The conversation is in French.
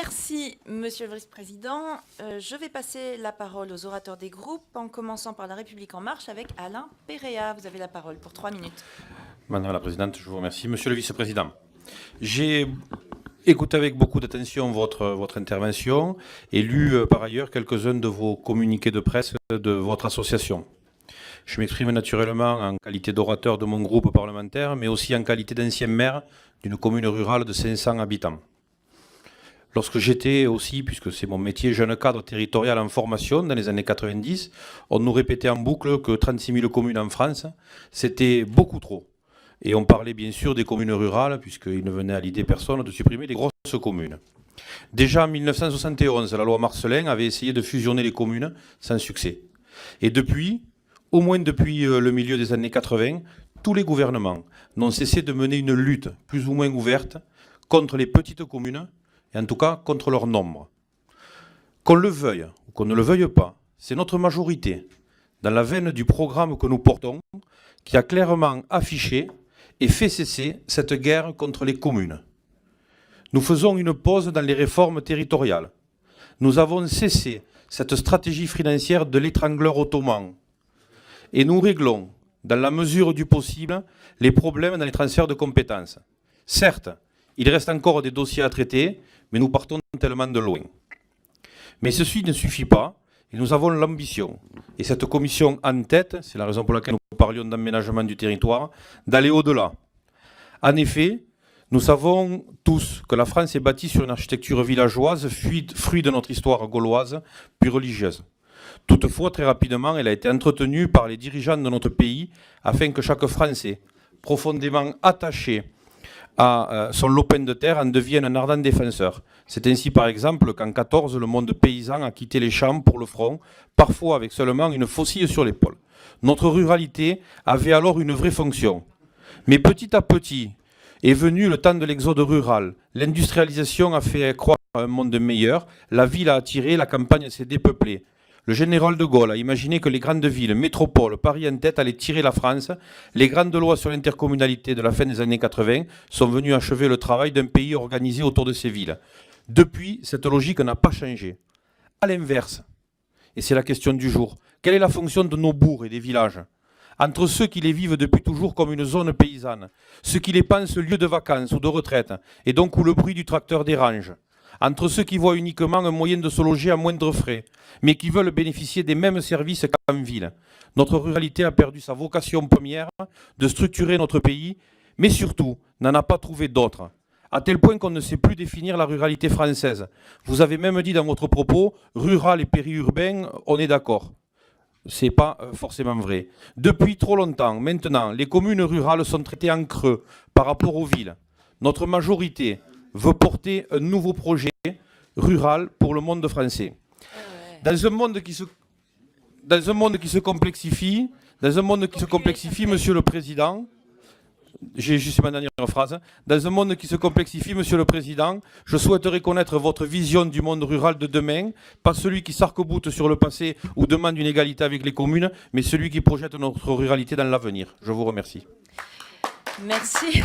Merci, Monsieur le Vice-président. Je vais passer la parole aux orateurs des groupes, en commençant par La République En Marche avec Alain Péréa. Vous avez la parole pour 3 minutes. Madame la Présidente, je vous remercie. Monsieur le Vice-président, j'ai écouté avec beaucoup d'attention votre intervention et lu par ailleurs quelques-uns de vos communiqués de presse de votre association. Je m'exprime naturellement en qualité d'orateur de mon groupe parlementaire, mais aussi en qualité d'ancien maire d'une commune rurale de 500 habitants. Lorsque j'étais aussi, puisque c'est mon métier, jeune cadre territorial en formation dans les années 90, on nous répétait en boucle que 36 000 communes en France, c'était beaucoup trop. Et on parlait bien sûr des communes rurales, puisqu'il ne venait à l'idée personne de supprimer les grosses communes. Déjà en 1971, la loi Marcellin avait essayé de fusionner les communes sans succès. Et depuis, au moins depuis le milieu des années 80, tous les gouvernements n'ont cessé de mener une lutte plus ou moins ouverte contre les petites communes, et en tout cas contre leur nombre. Qu'on le veuille ou qu'on ne le veuille pas, c'est notre majorité, dans la veine du programme que nous portons, qui a clairement affiché et fait cesser cette guerre contre les communes. Nous faisons une pause dans les réformes territoriales. Nous avons cessé cette stratégie financière de l'étrangleur ottoman. Et nous réglons, dans la mesure du possible, les problèmes dans les transferts de compétences. Certes, il reste encore des dossiers à traiter, mais nous partons tellement de loin. Mais ceci ne suffit pas, et nous avons l'ambition, et cette commission en tête, c'est la raison pour laquelle nous parlions d'aménagement du territoire, d'aller au-delà. En effet, nous savons tous que la France est bâtie sur une architecture villageoise, fruit de notre histoire gauloise, puis religieuse. Toutefois, très rapidement, elle a été entretenue par les dirigeants de notre pays, afin que chaque Français, profondément attaché à son lopin de terre, en devienne un ardent défenseur. C'est ainsi par exemple qu'en 14, le monde paysan a quitté les champs pour le front, parfois avec seulement une faucille sur l'épaule. Notre ruralité avait alors une vraie fonction. Mais petit à petit est venu le temps de l'exode rural. L'industrialisation a fait croître un monde meilleur, la ville a attiré, la campagne s'est dépeuplée. Le général de Gaulle a imaginé que les grandes villes, métropoles, Paris en tête, allaient tirer la France. Les grandes lois sur l'intercommunalité de la fin des années 80 sont venues achever le travail d'un pays organisé autour de ces villes. Depuis, cette logique n'a pas changé. À l'inverse, et c'est la question du jour, quelle est la fonction de nos bourgs et des villages ? Entre ceux qui les vivent depuis toujours comme une zone paysanne, ceux qui les pensent lieu de vacances ou de retraite, et donc où le bruit du tracteur dérange, entre ceux qui voient uniquement un moyen de se loger à moindre frais, mais qui veulent bénéficier des mêmes services qu'en ville. Notre ruralité a perdu sa vocation première de structurer notre pays, mais surtout n'en a pas trouvé d'autre, à tel point qu'on ne sait plus définir la ruralité française. Vous avez même dit dans votre propos, rural et périurbain, on est d'accord. C'est pas forcément vrai. Depuis trop longtemps, maintenant, les communes rurales sont traitées en creux par rapport aux villes. Notre majorité veut porter un nouveau projet rural pour le monde français. Dans un monde qui se complexifie, Monsieur le Président, j'ai juste ma dernière phrase. Dans un monde qui se complexifie, Monsieur le Président, je souhaiterais connaître votre vision du monde rural de demain, pas celui qui s'arc-boute sur le passé ou demande une égalité avec les communes, mais celui qui projette notre ruralité dans l'avenir. Je vous remercie. Merci.